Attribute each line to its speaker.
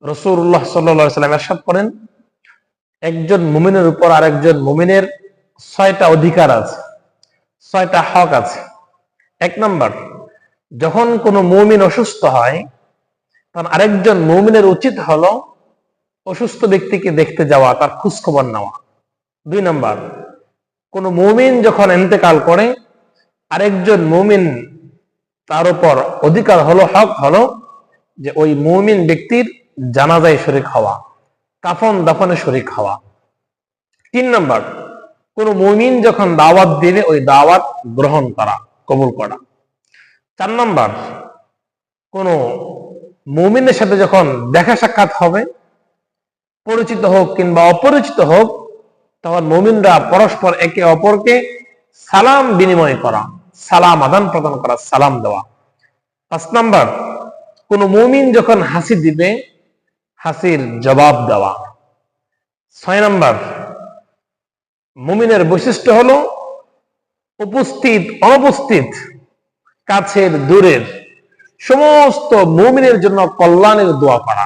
Speaker 1: রাসূলুল্লাহ সাল্লাল্লাহু আলাইহি ওয়াসাল্লাম ইরশাদ করেন, একজন মুমিনের উপর আরেকজন মুমিনের 6টা অধিকার আছে, 6টা হক আছে। 1 নাম্বার, যখন কোনো মুমিন অসুস্থ হয় তখন আরেকজন মুমিনের উচিত হলো অসুস্থ ব্যক্তিকে দেখতে যাওয়া, তার খোঁজ খবর নেওয়া। 2 নাম্বার, কোন মুমিন যখন ইন্তেকাল করে আরেকজন মুমিন তার উপর অধিকার হলো, হক হলো যে ওই মুমিন ব্যক্তির জানাজায় শরীক হওয়া, কাফন দাফনে শরীক হওয়া। 3 নাম্বার, কোন মুমিন যখন দাওয়াত দিবে ওই দাওয়াত গ্রহণ করা, কবুল করা। 4 নাম্বার, কোন মুমিনের সাথে যখন দেখা সাক্ষাৎ হবে, পরিচিত হোক কিংবা অপরিচিত হোক, তখন মুমিনরা পরস্পর একে অপরকে সালাম বিনিময় করা, সালাম আদান প্রদান করা, সালাম দেওয়া। 5 নাম্বার, কোন মুমিন যখন হাসি দিবে হাসির জবাব দেওয়া। 6 নাম্বার, মুমিনের বৈশিষ্ট্য হলো উপস্থিত অনুপস্থিত কাছের দূরের সমস্ত মুমিনের জন্য কল্যাণের দোয়া করা।